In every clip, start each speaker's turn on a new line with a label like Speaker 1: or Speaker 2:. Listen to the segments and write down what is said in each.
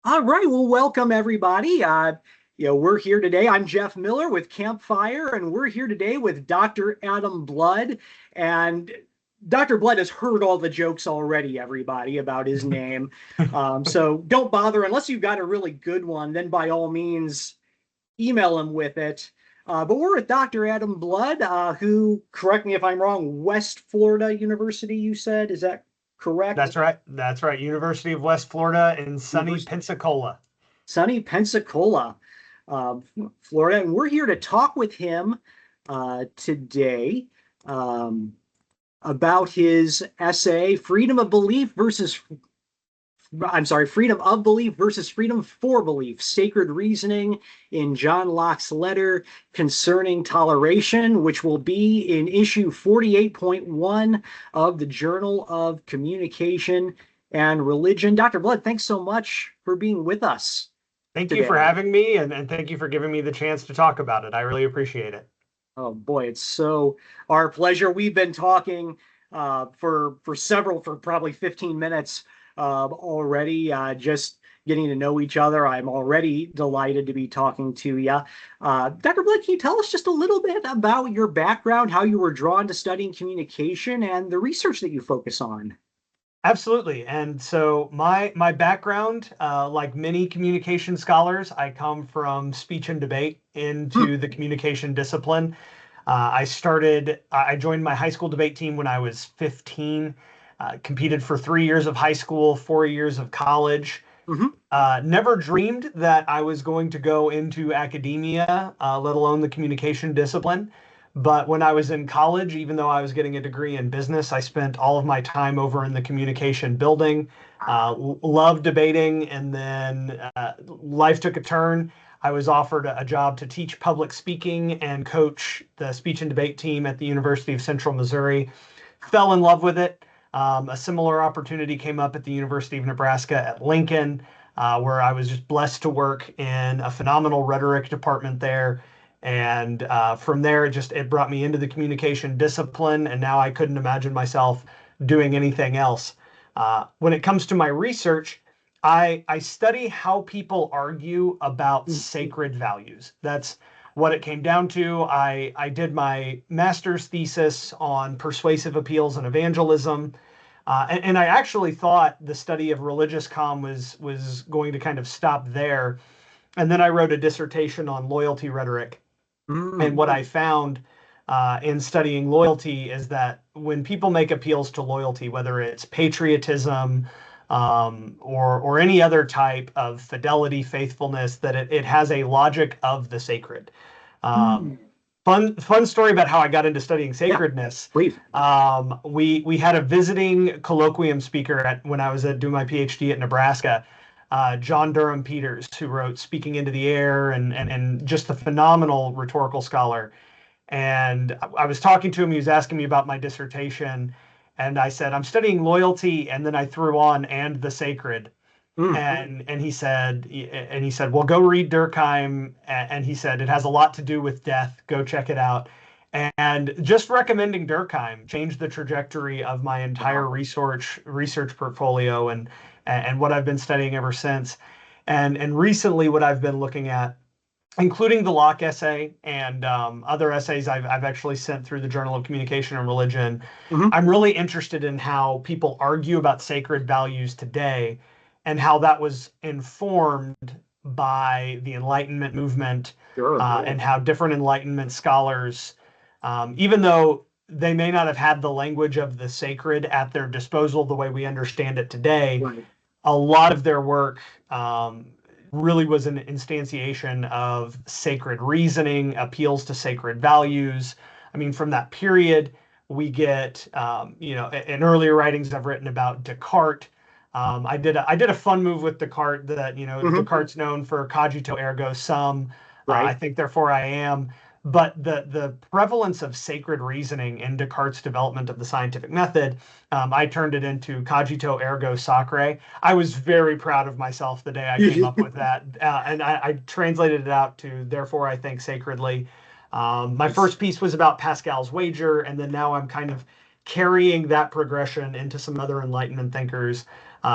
Speaker 1: All right, well, welcome everybody. We're here today. I'm Jeff Miller with Campfire, and we're here today with Dr. Adam Blood. And Dr. Blood has heard all the jokes already, everybody, about his name. So don't bother unless you've got a really good one. Then by all means, email him with it. But we're with Dr. Adam Blood, who, correct me if I'm wrong, West Florida University. You said, is that correct?
Speaker 2: That's right. That's right. University of West Florida in sunny
Speaker 1: University.
Speaker 2: Pensacola.
Speaker 1: Sunny Pensacola, uh, Florida. And we're here to talk with him today um, about his essay, Freedom of Belief versus Freedom for Belief, Sacred Reasoning in John Locke's letter concerning toleration, which will be in issue 48.1 of the Journal of Communication and Religion. Dr. Blood, thanks so much for being with us
Speaker 2: Thank you for
Speaker 1: today.
Speaker 2: having me, and thank you for giving me the chance to talk about it. I really appreciate it.
Speaker 1: Oh boy, it's so our pleasure. We've been talking for probably 15 minutes already, just getting to know each other. I'm already delighted to be talking to you. Dr. Blake, can you tell us just a little bit about your background, how you were drawn to studying communication, and the research that you focus on?
Speaker 2: Absolutely. And so my background, like many communication scholars, I come from speech and debate
Speaker 1: Hmm.
Speaker 2: into the communication discipline. I joined my high school debate team when I was 15, competed for 3 years of high school, 4 years of college.
Speaker 1: Hmm.
Speaker 2: Never dreamed that I was going to go into academia, let alone the communication discipline. But when I was in college, even though I was getting a degree in business, I spent all of my time over in the communication building. Loved debating, and then life took a turn. I was offered a job to teach public speaking and coach the speech and debate team at the University of Central Missouri. Fell in love with it. A similar opportunity came up at the University of Nebraska at Lincoln, where I was just blessed to work in a phenomenal rhetoric department there. And from there, it brought me into the communication discipline, and now I couldn't imagine myself doing anything else. When it comes to my research, I study how people argue about sacred values. That's what it came down to. I did my master's thesis on persuasive appeals and evangelism. And I actually thought the study of religious was going to kind of stop there. And then I wrote a dissertation on loyalty rhetoric. And
Speaker 1: Mm.
Speaker 2: what I found in studying loyalty is that when people make appeals to loyalty, whether it's patriotism or any other type of fidelity, faithfulness, that it has a logic of the sacred. Um,
Speaker 1: Mm.
Speaker 2: fun story about how I got into studying
Speaker 1: Yeah,
Speaker 2: sacredness.
Speaker 1: please.
Speaker 2: We had a visiting colloquium speaker when I was doing my PhD at Nebraska, John Durham Peters, who wrote "Speaking into the Air" and just a phenomenal rhetorical scholar. And I was talking to him. He was asking me about my dissertation, and I said I'm studying loyalty, and then I threw on "and the sacred."
Speaker 1: Mm.
Speaker 2: And he said, well, go read Durkheim. And he said it has a lot to do with death. Go check it out. And just recommending Durkheim changed the trajectory of my entire
Speaker 1: Wow.
Speaker 2: research portfolio and what I've been studying ever since. And recently, what I've been looking at, including the Locke essay and other essays I've actually sent through the Journal of Communication and Religion.
Speaker 1: Hmm.
Speaker 2: I'm really interested in how people argue about sacred values today and how that was informed by the Enlightenment movement,
Speaker 1: Sure.
Speaker 2: and how different Enlightenment scholars, even though they may not have had the language of the sacred at their disposal the way we understand it today,
Speaker 1: Right.
Speaker 2: a lot of their work really was an instantiation of sacred reasoning, appeals to sacred values. I mean, from that period, we get, in earlier writings I've written about Descartes. I did a fun move with Descartes that,
Speaker 1: Hmm.
Speaker 2: Descartes known for cogito ergo sum. I
Speaker 1: Right.
Speaker 2: think therefore I am. But the prevalence of sacred reasoning in Descartes' development of the scientific method, I turned it into cogito ergo sacre. I was very proud of myself the day I came up with that, and I translated it out to therefore I think sacredly. My
Speaker 1: Nice.
Speaker 2: first piece was about Pascal's wager, and then now I'm kind of carrying that progression into some other Enlightenment thinkers,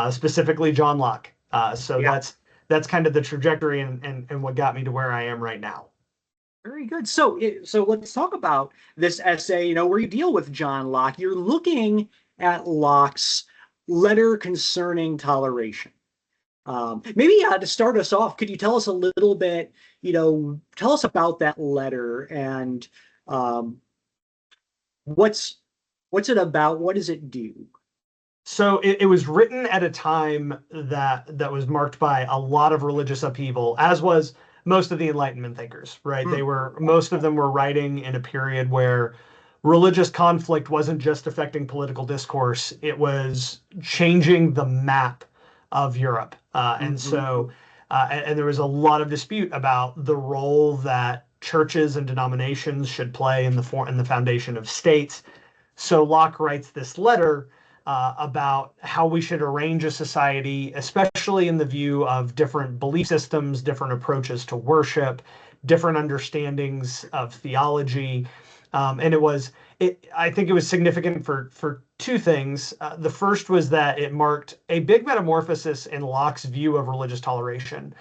Speaker 2: specifically John Locke. So
Speaker 1: Yeah.
Speaker 2: that's kind of the trajectory and what got me to where I am right now.
Speaker 1: Very good. So let's talk about this essay, where you deal with John Locke. You're looking at Locke's letter concerning toleration. Maybe to start us off, could you tell us a little bit, tell us about that letter and um, what's what's it about? What does it do?
Speaker 2: So it was written at a time that was marked by a lot of religious upheaval, as was most of the Enlightenment thinkers, right?
Speaker 1: Hmm.
Speaker 2: Most of them were writing in a period where religious conflict wasn't just affecting political discourse, it was changing the map of Europe.
Speaker 1: Hmm.
Speaker 2: And there was a lot of dispute about the role that churches and denominations should play in the foundation of states. So Locke writes this letter about how we should arrange a society, especially in the view of different belief systems, different approaches to worship, different understandings of theology. And I think it was significant for two things. The first was that it marked a big metamorphosis in Locke's view of religious toleration.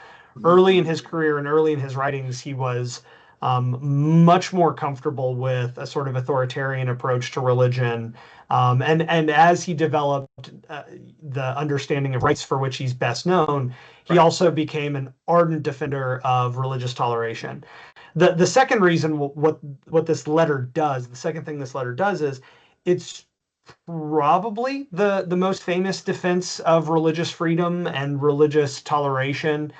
Speaker 2: Early in his career and early in his writings, he was much more comfortable with a sort of authoritarian approach to religion. And as he developed the understanding of rights for which he's best known, he
Speaker 1: Right.
Speaker 2: also became an ardent defender of religious toleration. The second reason what this letter does, the second thing this letter does is it's probably the most famous defense of religious freedom and religious toleration.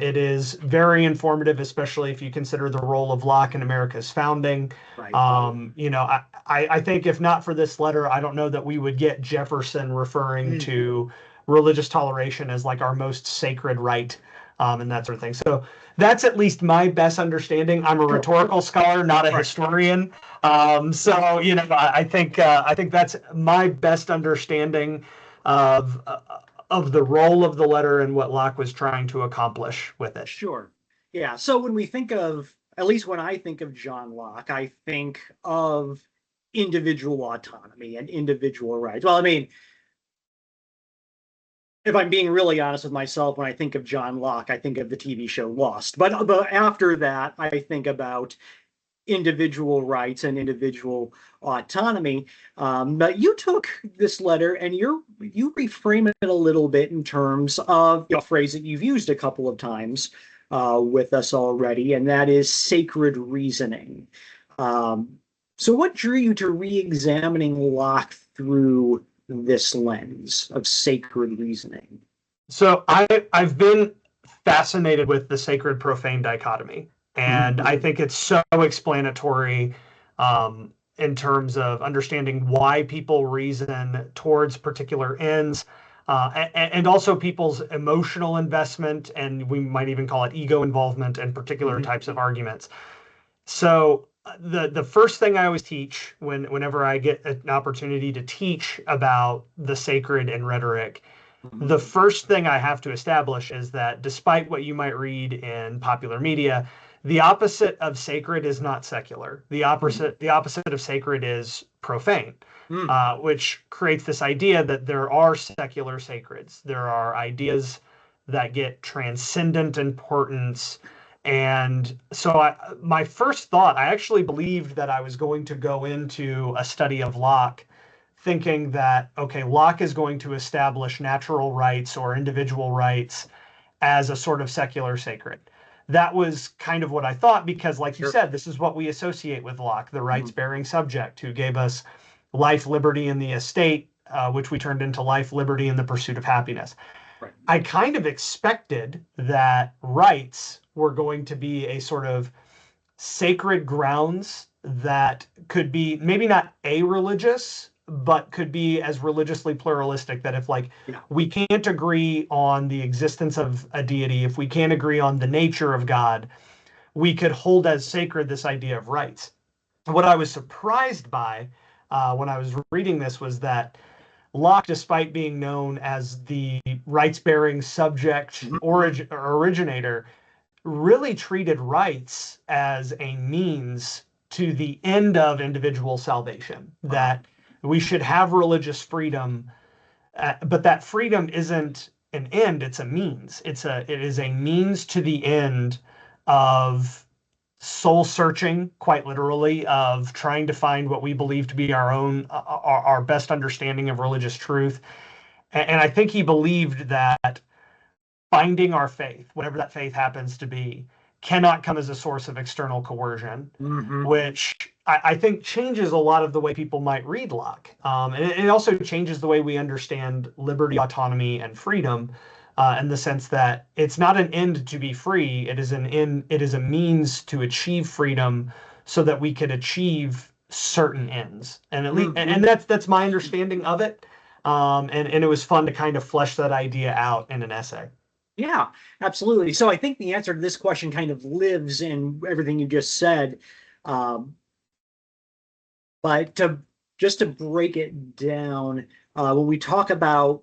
Speaker 2: It is very informative, especially if you consider the role of Locke in America's founding.
Speaker 1: Right.
Speaker 2: I think if not for this letter, I don't know that we would get Jefferson referring
Speaker 1: Mm.
Speaker 2: to religious toleration as like our most sacred right, and that sort of thing. So that's at least my best understanding. I'm a
Speaker 1: Sure.
Speaker 2: rhetorical scholar, not a
Speaker 1: Right.
Speaker 2: historian. So I think that's my best understanding of uh, of the role of the letter and what Locke was trying to accomplish with it.
Speaker 1: Sure. Yeah. So when we think of, at least when I think of John Locke, I think of individual autonomy and individual rights. Well, I mean, if I'm being really honest with myself, when I think of John Locke, I think of the TV show Lost. But after that, I think about individual rights and individual autonomy. But you took this letter and you reframe it a little bit in terms of a phrase that you've used a couple of times with us already, and that is sacred reasoning. Um, so, what drew you to re-examining Locke through this lens of sacred reasoning?
Speaker 2: So I've been fascinated with the sacred profane dichotomy, and
Speaker 1: Mhm.
Speaker 2: I think it's so explanatory in terms of understanding why people reason towards particular ends. And also people's emotional investment, and we might even call it ego involvement in particular
Speaker 1: Mhm.
Speaker 2: types of arguments. So the first thing I always teach whenever I get an opportunity to teach about the sacred and rhetoric,
Speaker 1: Mhm.
Speaker 2: the first thing I have to establish is that despite what you might read in popular media, the opposite of sacred is not secular.
Speaker 1: Mhm.
Speaker 2: The opposite of sacred is profane,
Speaker 1: Mhm.
Speaker 2: which creates this idea that there are secular sacreds. There are ideas that get transcendent importance. And so my first thought, I actually believed that I was going to go into a study of Locke thinking that, okay, Locke is going to establish natural rights or individual rights as a sort of secular sacred. That was kind of what I thought because, like you
Speaker 1: Sure.
Speaker 2: said, this is what we associate with Locke, the rights
Speaker 1: Mhm.
Speaker 2: bearing subject who gave us life, liberty, and the estate, which we turned into life, liberty, and the pursuit of happiness.
Speaker 1: Right.
Speaker 2: I kind of expected that rights were going to be a sort of sacred grounds that could be maybe not a-religious, but could be as religiously pluralistic that if like
Speaker 1: Yeah.
Speaker 2: we can't agree on the existence of a deity, if we can't agree on the nature of God, we could hold as sacred this idea of rights. What I was surprised by when I was reading this was that Locke, despite being known as the rights bearing subject
Speaker 1: Mhm.
Speaker 2: originator, really treated rights as a means to the end of individual salvation,
Speaker 1: Wow.
Speaker 2: that we should have religious freedom, but that freedom isn't an end, it's a means. It is a means to the end of soul searching, quite literally, of trying to find what we believe to be our best understanding of religious truth. And I think he believed that finding our faith, whatever that faith happens to be, cannot come as a source of external coercion,
Speaker 1: Hmm.
Speaker 2: which I think changes a lot of the way people might read Locke. And it also changes the way we understand liberty, autonomy, and freedom, in the sense that it's not an end to be free. It is a means to achieve freedom so that we could achieve certain ends. And at least,
Speaker 1: Hmm.
Speaker 2: and that's my understanding of it. And it was fun to kind of flesh that idea out in an essay.
Speaker 1: Yeah, absolutely. So I think the answer to this question kind of lives in everything you just said. Um, but to break it down, when we talk about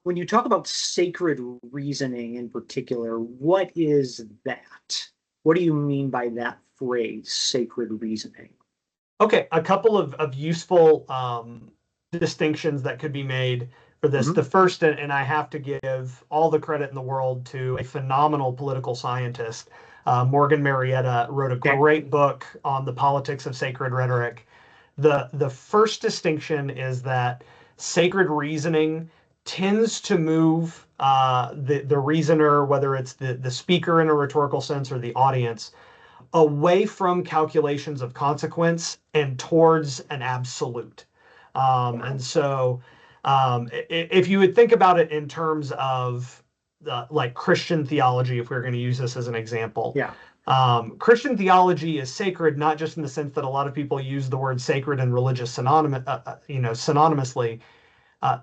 Speaker 1: when you talk about sacred reasoning in particular, what is that? What do you mean by that phrase, sacred reasoning?
Speaker 2: Okay, a couple of useful distinctions that could be made for this.
Speaker 1: Hmm.
Speaker 2: The first, and I have to give all the credit in the world to a phenomenal political scientist, Morgan Marietta, wrote a
Speaker 1: Okay.
Speaker 2: great book on the politics of sacred rhetoric. The first distinction is that sacred reasoning tends to move the reasoner, whether it's the speaker in a rhetorical sense or the audience, away from calculations of consequence and towards an absolute. And so, if you would think about it in terms of like Christian theology, if we are going to use this as an example,
Speaker 1: Yeah.
Speaker 2: Christian theology is sacred not just in the sense that a lot of people use the word sacred and religious synonymously. Uh,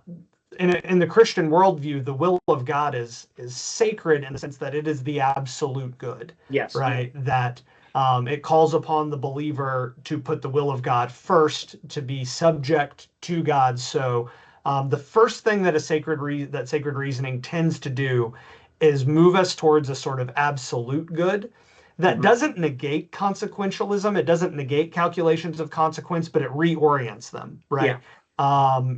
Speaker 2: in the Christian worldview, the will of God is sacred in the sense that it is the absolute good,
Speaker 1: Yes.
Speaker 2: right? That it calls upon the believer to put the will of God first, to be subject to God. So the first thing that that sacred reasoning tends to do is move us towards a sort of absolute good. That
Speaker 1: Hmm.
Speaker 2: doesn't negate consequentialism. It doesn't negate calculations of consequence, but it reorients them,
Speaker 1: Yeah.
Speaker 2: right?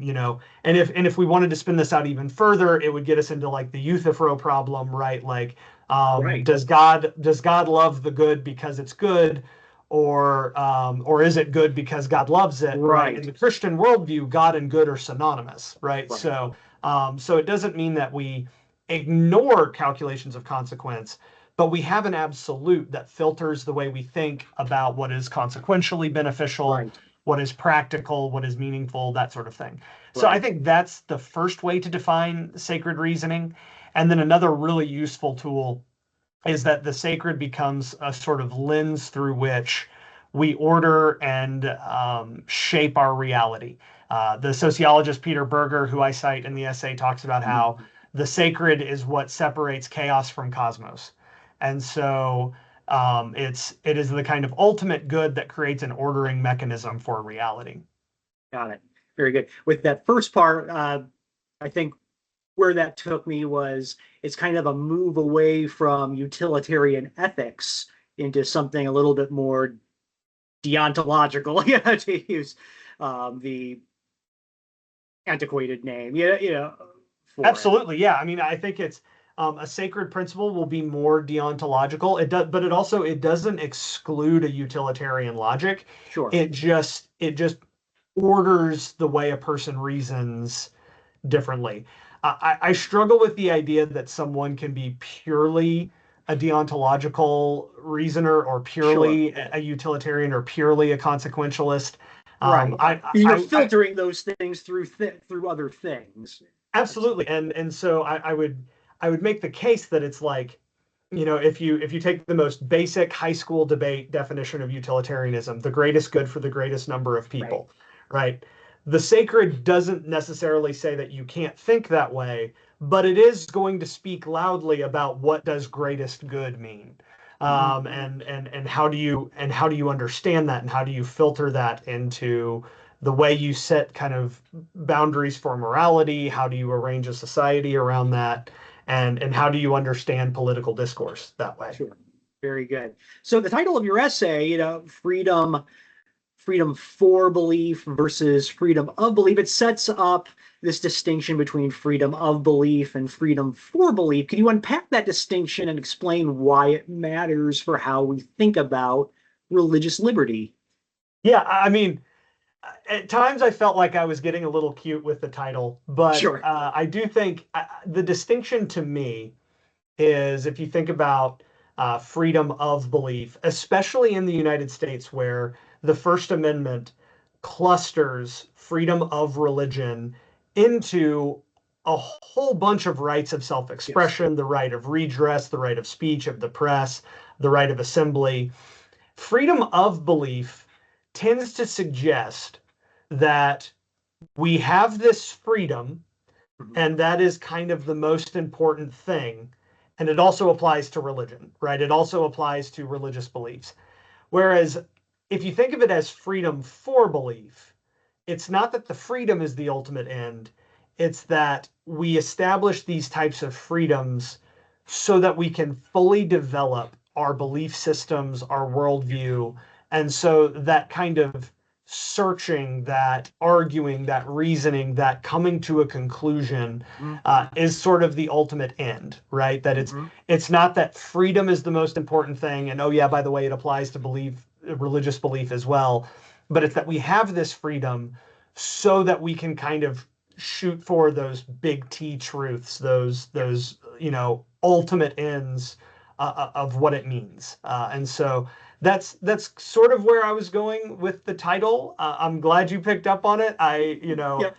Speaker 2: You know, and if we wanted to spin this out even further, it would get us into like the Euthyphro problem, right? Like,
Speaker 1: Right.
Speaker 2: does God love the good because it's good, or is it good because God loves it, right? In
Speaker 1: Right.
Speaker 2: the Christian worldview, God and good are synonymous, right?
Speaker 1: Right.
Speaker 2: So it doesn't mean that we ignore calculations of consequence, but we have an absolute that filters the way we think about what is consequentially beneficial,
Speaker 1: Right.
Speaker 2: what is practical, what is meaningful, that sort of thing. So I
Speaker 1: Right.
Speaker 2: think that's the first way to define sacred reasoning. And then another really useful tool is that the sacred becomes a sort of lens through which we order and shape our reality. The sociologist Peter Berger, who I cite in the essay, talks about how
Speaker 1: Mhm.
Speaker 2: the sacred is what separates chaos from cosmos. And so it is the kind of ultimate good that creates an ordering mechanism for reality.
Speaker 1: Got it. Very good. With that first part, I think where that took me was it's kind of a move away from utilitarian ethics into something a little bit more deontological, to use the antiquated name, for it.
Speaker 2: Absolutely, yeah. I mean, I think it's a sacred principle will be more deontological. It does, but it doesn't exclude a utilitarian logic.
Speaker 1: Sure.
Speaker 2: It just orders the way a person reasons differently. I struggle with the idea that someone can be purely a deontological reasoner or
Speaker 1: Sure.
Speaker 2: purely a utilitarian or purely a consequentialist. Um,
Speaker 1: Right.
Speaker 2: I,
Speaker 1: You're
Speaker 2: I
Speaker 1: filtering those things through other things. That's
Speaker 2: Absolutely, and so I would make the case that it's like, if you take the most basic high school debate definition of utilitarianism, the greatest good for the greatest number of
Speaker 1: right.
Speaker 2: people, right? The sacred doesn't necessarily say that you can't think that way, but it is going to speak loudly about what does greatest good mean,
Speaker 1: Hmm.
Speaker 2: and how do you understand that, and how do you filter that into the way you set kind of boundaries for morality? How do you arrange a society around that? And how do you understand political discourse that way?
Speaker 1: Sure. Very good. So the title of your essay, freedom freedom for belief versus freedom of belief. It sets up this distinction between freedom of belief and freedom for belief. Can you unpack that distinction and explain why it matters for how we think about religious liberty?
Speaker 2: Yeah, I mean, at times I felt like I was getting a little cute with the title, but
Speaker 1: Sure.
Speaker 2: I do think the distinction to me is if you think about freedom of belief, especially in the United States, where the First Amendment clusters freedom of religion into a whole bunch of rights of self
Speaker 1: Yes.
Speaker 2: expression, the right of redress, the right of speech, of the press, the right of assembly. Freedom of belief tends to suggest that we have this freedom,
Speaker 1: Mhm.
Speaker 2: and that is kind of the most important thing. And it also applies to religion, right? It also applies to religious beliefs. Whereas if you think of it as freedom for belief, it's not that the freedom is the ultimate end, it's that we establish these types of freedoms so that we can fully develop our belief systems, our worldview. And so that kind of searching, that arguing, that reasoning, that coming to a conclusion
Speaker 1: Mhm.
Speaker 2: is sort of the ultimate end, right? That it's
Speaker 1: Mhm.
Speaker 2: it's not that freedom is the most important thing, and oh yeah, by the way, it applies to belief, religious belief as well, but it's that we have this freedom so that we can kind of shoot for those big T truths,
Speaker 1: Yes.
Speaker 2: those ultimate ends of what it means. And so that's sort of where I was going with the title. I'm glad you picked up on it.
Speaker 1: Yep.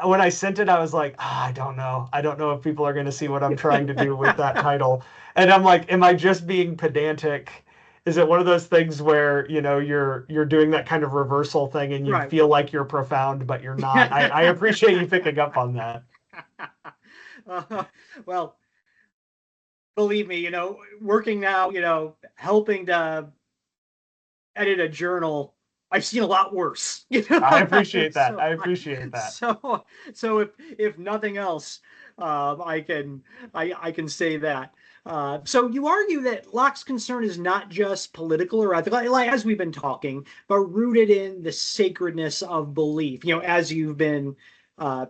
Speaker 2: When I sent it, I was like, I don't know. I don't know if people are going to see what I'm trying to do with that title. And I'm like, am I just being pedantic? Is it one of those things where you're doing that kind of reversal thing and you
Speaker 1: Right.
Speaker 2: feel like you're profound but you're not? I appreciate you picking up on that.
Speaker 1: uh, well, believe me, working now, helping to edit a journal, I've seen a lot worse.
Speaker 2: I appreciate that.
Speaker 1: so
Speaker 2: I
Speaker 1: I,
Speaker 2: appreciate that.
Speaker 1: so if nothing else, I can say that. So you argue that Locke's concern is not just political or ethical, like as we've been talking, but rooted in the sacredness of belief. As you've been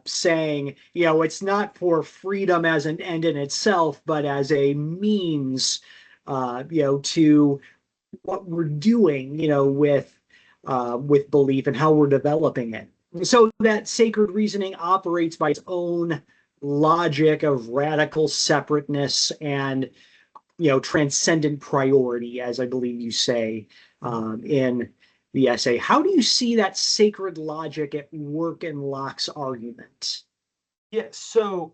Speaker 1: saying, it's not for freedom as an end in itself, but as a means, to what we're doing, with belief and how we're developing it. So that sacred reasoning operates by its own logic of radical separateness and transcendent priority, as I believe you say in the essay. How do you see that sacred logic at work in Locke's argument?
Speaker 2: Yeah, so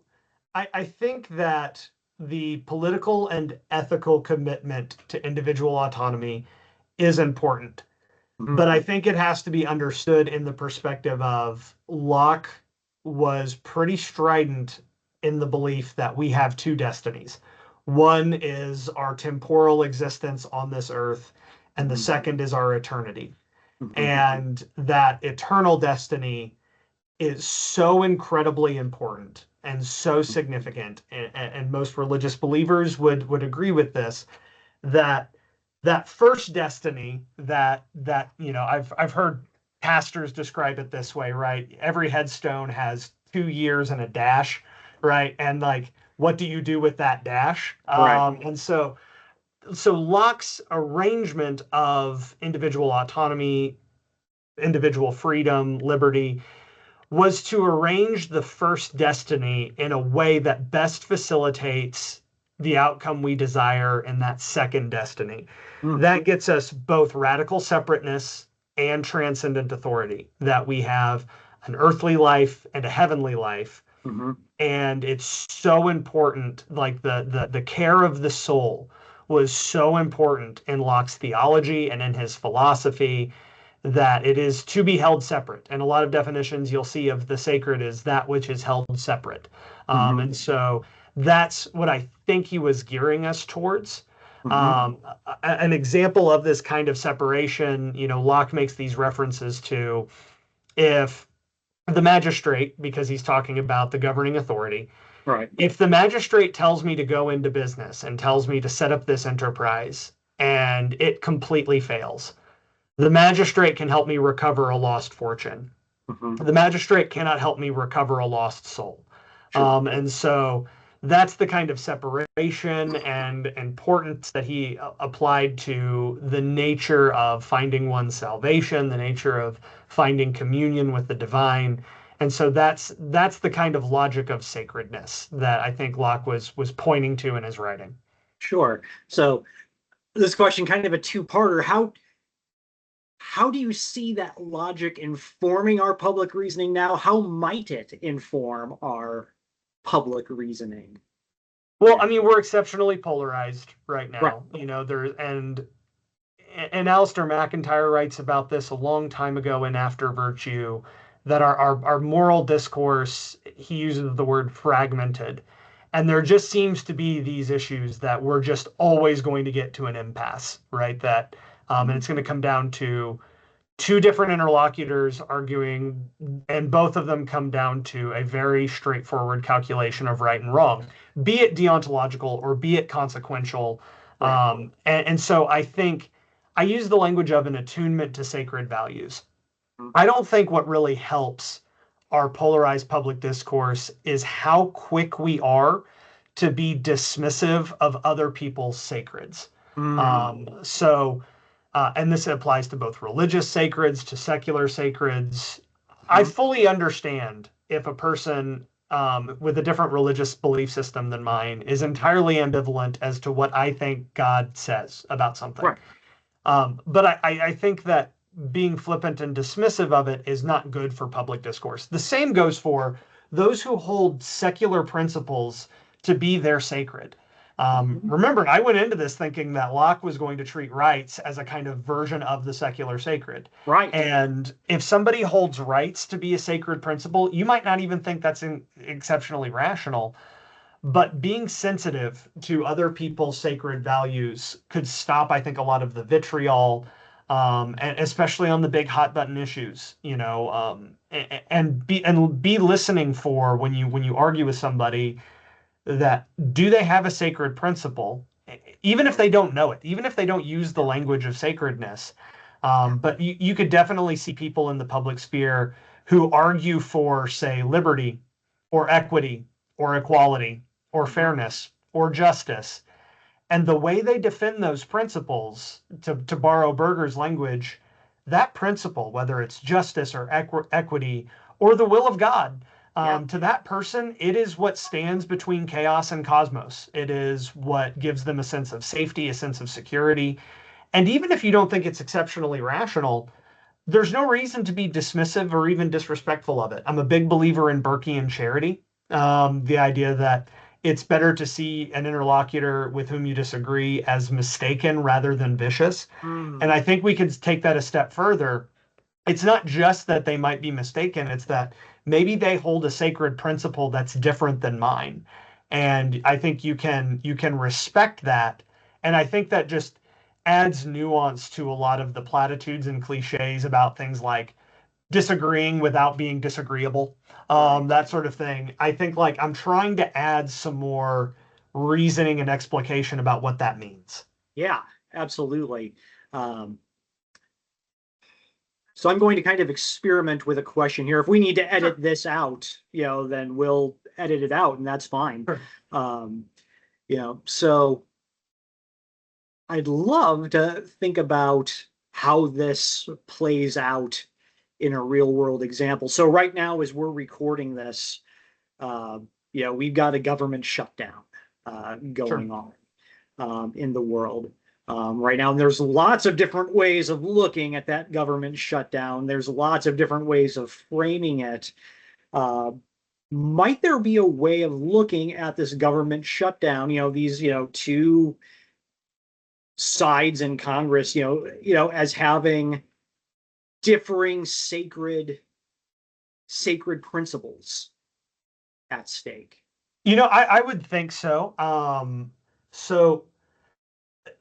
Speaker 2: I think that the political and ethical commitment to individual autonomy is important,
Speaker 1: Mhm.
Speaker 2: but I think it has to be understood in the perspective of Locke was pretty strident in the belief that we have two destinies. One is our temporal existence on this earth, and the
Speaker 1: Mhm.
Speaker 2: second is our eternity.
Speaker 1: Mhm.
Speaker 2: And that eternal destiny is so incredibly important and so significant, and most religious believers would agree with this, that that first destiny that I've heard pastors describe it this way, right? Every headstone has 2 years and a dash, right? And like, what do you do with that dash?
Speaker 1: Right.
Speaker 2: And so Locke's arrangement of individual autonomy, individual freedom, liberty was to arrange the first destiny in a way that best facilitates the outcome we desire in that second destiny.
Speaker 1: Mhm.
Speaker 2: That gets us both radical separateness and transcendent authority, that we have an earthly life and a heavenly life.
Speaker 1: Mhm.
Speaker 2: And it's so important, like the care of the soul was so important in Locke's theology and in his philosophy, that it is to be held separate. And a lot of definitions you'll see of the sacred is that which is held separate.
Speaker 1: Mhm.
Speaker 2: And so that's what I think he was gearing us towards.
Speaker 1: Mhm.
Speaker 2: Um, an example of this kind of separation, Locke makes these references to if the magistrate, because he's talking about the governing authority,
Speaker 1: Right.
Speaker 2: if the magistrate tells me to go into business and tells me to set up this enterprise and it completely fails, The magistrate can help me recover a lost fortune.
Speaker 1: Hmm.
Speaker 2: The magistrate cannot help me recover a lost soul.
Speaker 1: Sure.
Speaker 2: And so that's the kind of separation and importance that he applied to the nature of finding one's salvation, the nature of finding communion with the divine. And so that's the kind of logic of sacredness that I think Locke was pointing to in his writing.
Speaker 1: Sure. So this question kind of a two-parter. How do you see that logic informing our public reasoning now? How might it inform our public reasoning
Speaker 2: Well, I
Speaker 1: now?
Speaker 2: mean, we're exceptionally polarized right
Speaker 1: Right.
Speaker 2: now. There and Alistair McIntyre writes about this a long time ago in After Virtue, that our moral discourse, he uses the word fragmented. And there just seems to be these issues that we're just always going to get to an impasse, right? And
Speaker 1: Mhm.
Speaker 2: it's going to come down to two different interlocutors arguing, and both of them come down to a very straightforward calculation of right and wrong, be it deontological or be it consequential.
Speaker 1: Right.
Speaker 2: And so I think I use the language of an attunement to sacred values.
Speaker 1: Mhm.
Speaker 2: I don't think what really helps our polarized public discourse is how quick we are to be dismissive of other people's sacreds.
Speaker 1: Mm.
Speaker 2: And this applies to both religious sacreds, to secular sacreds. I
Speaker 1: Mhm.
Speaker 2: fully understand if a person with a different religious belief system than mine is entirely ambivalent as to what I think God says about something.
Speaker 1: Right.
Speaker 2: But I think that being flippant and dismissive of it is not good for public discourse. The same goes for those who hold secular principles to be their sacred.
Speaker 1: Mhm.
Speaker 2: Remember, I went into this thinking that Locke was going to treat rights as a kind of version of the secular sacred.
Speaker 1: Right.
Speaker 2: And if somebody holds rights to be a sacred principle, you might not even think that's exceptionally rational, but being sensitive to other people's sacred values could stop, I think, a lot of the vitriol, and especially on the big hot button issues, and be listening for when you argue with somebody, that do they have a sacred principle, even if they don't know it, even if they don't use the language of sacredness. But you could definitely see people in the public sphere who argue for, say, liberty or equity or equality or
Speaker 1: Mhm.
Speaker 2: fairness or justice. And the way they defend those principles, to borrow Berger's language, that principle, whether it's justice or equity or the will of God,
Speaker 1: Yeah.
Speaker 2: to that person, it is what stands between chaos and cosmos. It is what gives them a sense of safety, a sense of security. And even if you don't think it's exceptionally rational, there's no reason to be dismissive or even disrespectful of it. I'm a big believer in Burkean charity, the idea that it's better to see an interlocutor with whom you disagree as mistaken rather than vicious. And
Speaker 1: Mm.
Speaker 2: I think we could take that a step further. It's not just that they might be mistaken, it's that maybe they hold a sacred principle that's different than mine. And I think you can respect that. And I think that just adds nuance to a lot of the platitudes and cliches about things like disagreeing without being disagreeable,
Speaker 1: Right.
Speaker 2: that sort of thing. I think, like, I'm trying to add some more reasoning and explication about what that means.
Speaker 1: Yeah, absolutely. Um, so I'm going to kind of experiment with a question here. If we need to edit
Speaker 2: Sure.
Speaker 1: this out, then we'll edit it out, and that's fine.
Speaker 2: Sure.
Speaker 1: Um, so I'd love to think about how this plays out in a real world example. So right now, as we're recording this, uh, we've got a government shutdown
Speaker 2: Sure.
Speaker 1: going on in the world right now. And there's lots of different ways of looking at that government shutdown. There's lots of different ways of framing it. Uh, might there be a way of looking at this government shutdown? These two sides in Congress, as having differing sacred principles at stake.
Speaker 2: I would think so. So,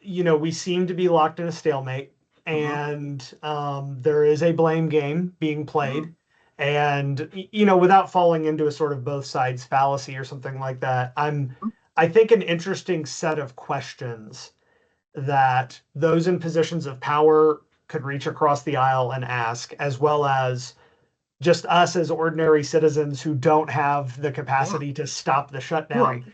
Speaker 2: we seem to be locked in a stalemate,
Speaker 1: Mhm.
Speaker 2: and there is a blame game being
Speaker 1: Mhm.
Speaker 2: played. And, without falling into a sort of both sides fallacy or something like that, I think an interesting set of questions that those in positions of power could reach across the aisle and ask, as well as just us as ordinary citizens who don't have the
Speaker 1: Yeah.
Speaker 2: capacity to stop the shutdown.
Speaker 1: Right.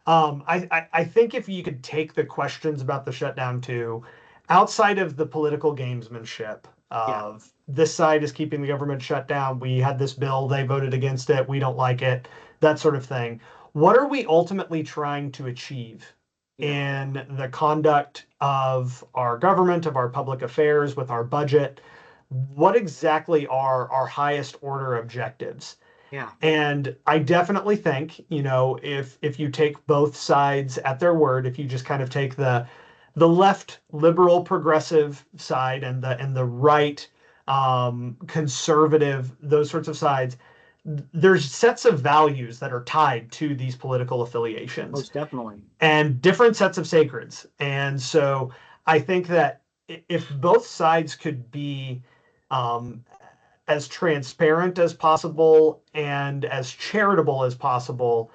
Speaker 2: I think if you could take the questions about the shutdown to outside of the political gamesmanship
Speaker 1: Yeah.
Speaker 2: of this side is keeping the government shut down, we had this bill, they voted against it, we don't like it, that sort of thing. What are we ultimately trying to achieve
Speaker 1: Yeah.
Speaker 2: in the conduct of our government, of our public affairs, with our budget? What exactly are our highest order objectives?
Speaker 1: Yeah.
Speaker 2: And I definitely think, if you take both sides at their word, if you just kind of take the left liberal progressive side and the right conservative, those sorts of sides, there's sets of values that are tied to these political affiliations
Speaker 1: Most definitely.
Speaker 2: and different sets of sacreds. And so I think that if both sides could be um, as transparent as possible and as charitable as possible,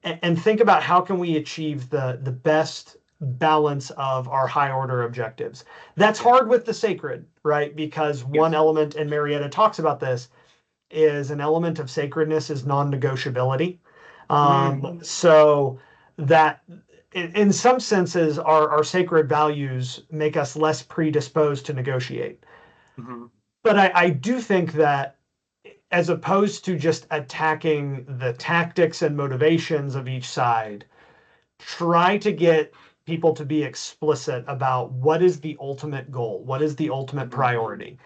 Speaker 2: and think about how can we achieve the best balance of our high order objectives. That's
Speaker 1: Yeah.
Speaker 2: hard with the sacred, right? Because one
Speaker 1: Yes.
Speaker 2: element, and Marietta talks about this, is an element of sacredness is non-negotiability.
Speaker 1: Mm.
Speaker 2: So that in some senses, our sacred values make us less predisposed to negotiate.
Speaker 1: Hmm.
Speaker 2: But I do think that as opposed to just attacking the tactics and motivations of each side, try to get people to be explicit about what is the ultimate goal, what is the ultimate
Speaker 1: Hmm.
Speaker 2: priority.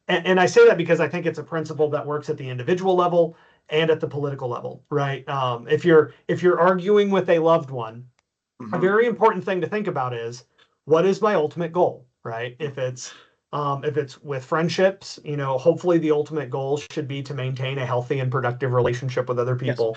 Speaker 2: And I say that because I think it's a principle that works at the individual level and at the political level, right? If you're arguing with a loved one, a
Speaker 1: Hmm.
Speaker 2: very important thing to think about is what is my ultimate goal, right? If it's with friendships, hopefully the ultimate goal should be to maintain a healthy and productive relationship with other
Speaker 1: Yes.
Speaker 2: people.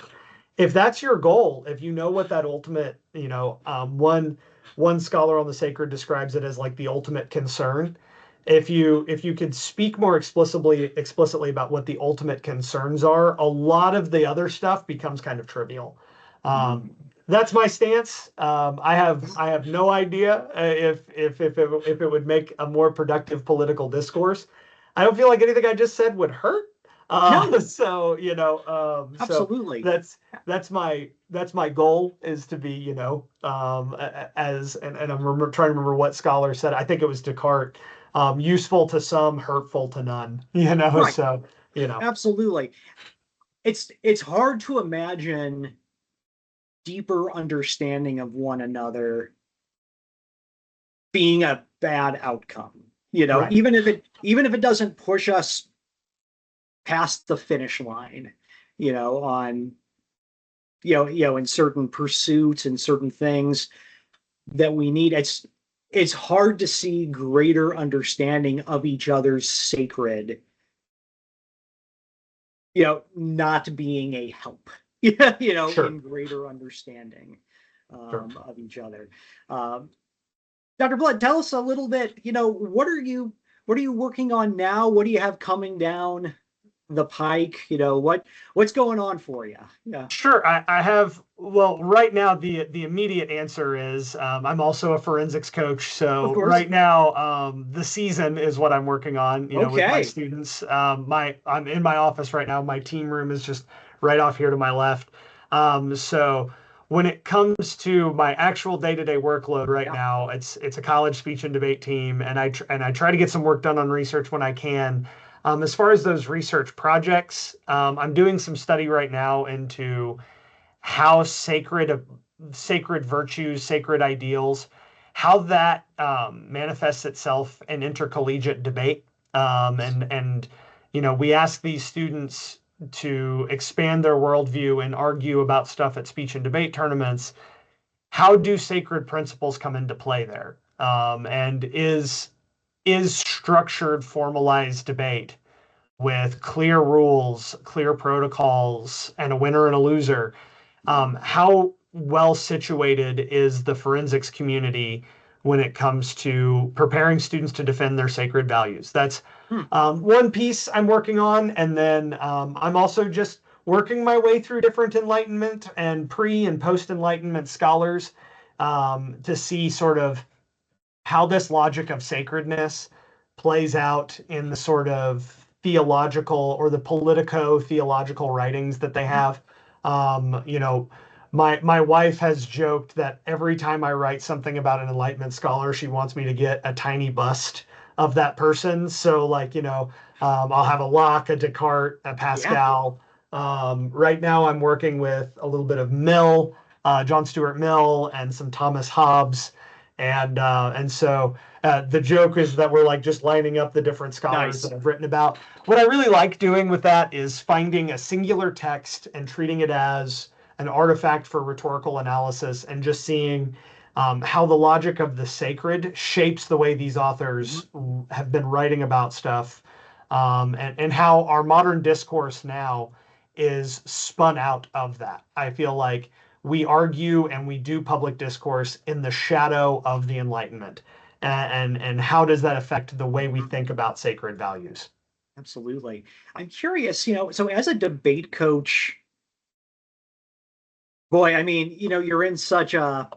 Speaker 2: If that's your goal, if you know what that ultimate, one scholar on the sacred describes it as like the ultimate concern. If you could speak more explicitly about what the ultimate concerns are, a lot of the other stuff becomes kind of trivial.
Speaker 1: Hmm.
Speaker 2: Um, that's my stance. I have no idea if it would make a more productive political discourse. I don't feel like anything I just said would hurt.
Speaker 1: No,
Speaker 2: So
Speaker 1: absolutely.
Speaker 2: that's my goal is to be, as and trying to remember what scholar said. I think it was Descartes. Useful to some, hurtful to none.
Speaker 1: Right.
Speaker 2: So
Speaker 1: Absolutely. It's hard to imagine deeper understanding of one another being a bad outcome.
Speaker 2: right.
Speaker 1: Even if it doesn't push us past the finish line, on in certain pursuits and certain things that we need. It's hard to see greater understanding of each other's sacred, not being a help,
Speaker 2: Sure.
Speaker 1: in greater understanding
Speaker 2: Sure.
Speaker 1: of each other. Um, Dr. Blood, tell us a little bit, what are you working on now? What do you have coming down the pike? What's going on for you? Yeah.
Speaker 2: Sure. I have, well, right now, the immediate answer is I'm also a forensics coach.
Speaker 1: Of
Speaker 2: So
Speaker 1: course.
Speaker 2: right now, the season is what I'm working on, with my
Speaker 1: Okay.
Speaker 2: students. I'm in my office right now. My team room is just right off here to my left. So when it comes to my actual day-to-day workload right
Speaker 1: Yeah.
Speaker 2: now, it's a college speech and debate team, and I try to get some work done on research when I can. As far as those research projects, I'm doing some study right now into how sacred virtues, sacred ideals, how that manifests itself in intercollegiate debate. And we ask these students to expand their worldview and argue about stuff at speech and debate tournaments. How do sacred principles come into play there? And is structured, formalized debate with clear rules, clear protocols, and a winner and a loser. How well situated is the forensics community when it comes to preparing students to defend their sacred values? That's
Speaker 1: Hmm.
Speaker 2: one piece I'm working on. And then I'm also just working my way through different Enlightenment and pre and post Enlightenment scholars to see sort of how this logic of sacredness plays out in the sort of theological or the politico-theological writings that they have. You know, my wife has joked that every time I write something about an Enlightenment scholar, she wants me to get a tiny bust of that person. So, like, I'll have a Locke, a Descartes, a
Speaker 1: Yeah,
Speaker 2: Pascal. Right now, I'm working with a little bit of Mill, John Stuart Mill, and some Thomas Hobbes, and so the joke is that we're like just lining up the different scholars that
Speaker 1: nice.
Speaker 2: I've written about. What I really like doing with that is finding a singular text and treating it as an artifact for rhetorical analysis, and just seeing how the logic of the sacred shapes the way these authors have been writing about stuff, and how our modern discourse now is spun out of that. I feel like we argue and we do public discourse in the shadow of the Enlightenment. And how does that affect the way we think about sacred values?
Speaker 1: Absolutely. I'm curious, so as a debate coach, boy, I mean, you're in such I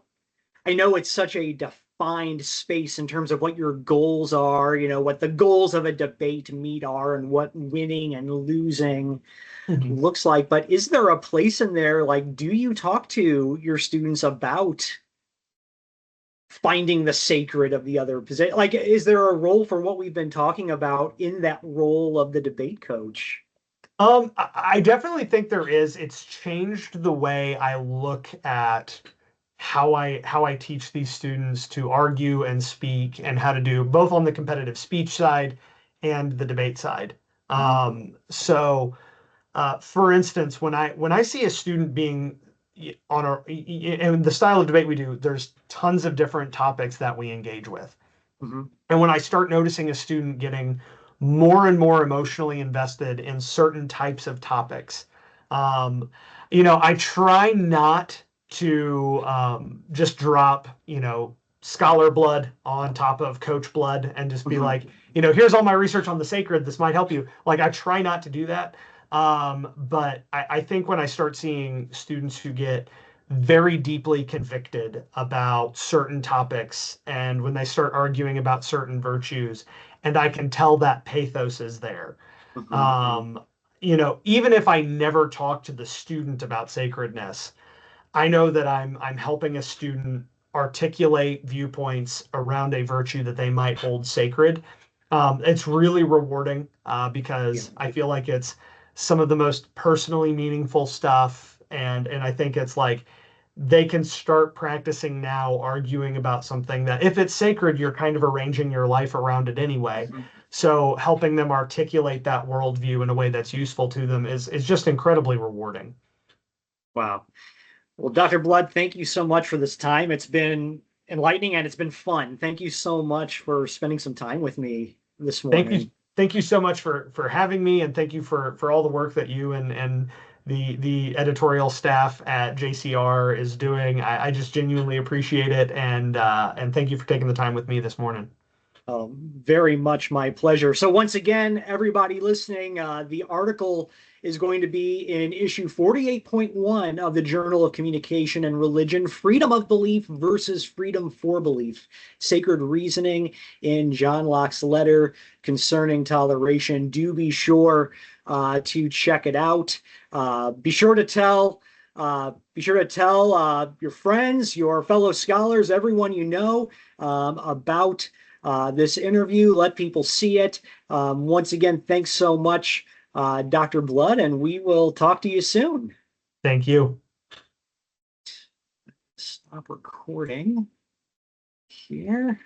Speaker 1: know it's such a defined space in terms of what your goals are, what the goals of a debate meet are and what winning and losing
Speaker 2: Mhm.
Speaker 1: looks like. But is there a place in there, like, do you talk to your students about finding the sacred of the other position? Like, is there a role for what we've been talking about in that role of the debate coach?
Speaker 2: I definitely think there is. It's changed the way I look at how I teach these students to argue and speak, and how to do both on the competitive speech side and the debate side.
Speaker 1: Mhm.
Speaker 2: For instance, when I see a student being on a in the style of debate we do, there's tons of different topics that we engage with.
Speaker 1: Mhm.
Speaker 2: And when I start noticing a student getting more and more emotionally invested in certain types of topics, um, I try not to just drop, scholar blood on top of coach blood and just be
Speaker 1: Mhm.
Speaker 2: like, here's all my research on the sacred. This might help you. Like, I try not to do that. But I think when I start seeing students who get very deeply convicted about certain topics, and when they start arguing about certain virtues, and I can tell that pathos is there.
Speaker 1: Mhm.
Speaker 2: um, Even if I never talk to the student about sacredness, I know that I'm helping a student articulate viewpoints around a virtue that they might hold sacred. It's really rewarding,
Speaker 1: Yeah.
Speaker 2: because I feel like it's some of the most personally meaningful stuff, and I think it's like they can start practicing now, arguing about something that, if it's sacred, you're kind of arranging your life around it anyway.
Speaker 1: Mhm.
Speaker 2: So helping them articulate that worldview in a way that's useful to them is just incredibly rewarding.
Speaker 1: Wow. Well, Dr. Blood, thank you so much for this time. It's been enlightening and it's been fun. Thank you so much for spending some time with me this
Speaker 2: Thank you.
Speaker 1: morning.
Speaker 2: Thank you so much for having me, and thank you for all the work that you and the editorial staff at JCR is doing. I just genuinely appreciate it, and thank you for taking the time with me this morning.
Speaker 1: Very much my pleasure. So once again, everybody listening, the article is going to be in issue 48.1 of the Journal of Communication and Religion, Freedom of Belief versus Freedom for Belief, Sacred Reasoning in John Locke's letter concerning toleration. Do be sure to check it out. Be sure to tell your friends, your fellow scholars, everyone you know about this interview. Let people see it. Once again, thanks so much, Dr. Blood, and we will talk to you soon.
Speaker 2: Thank you.
Speaker 1: Stop recording here.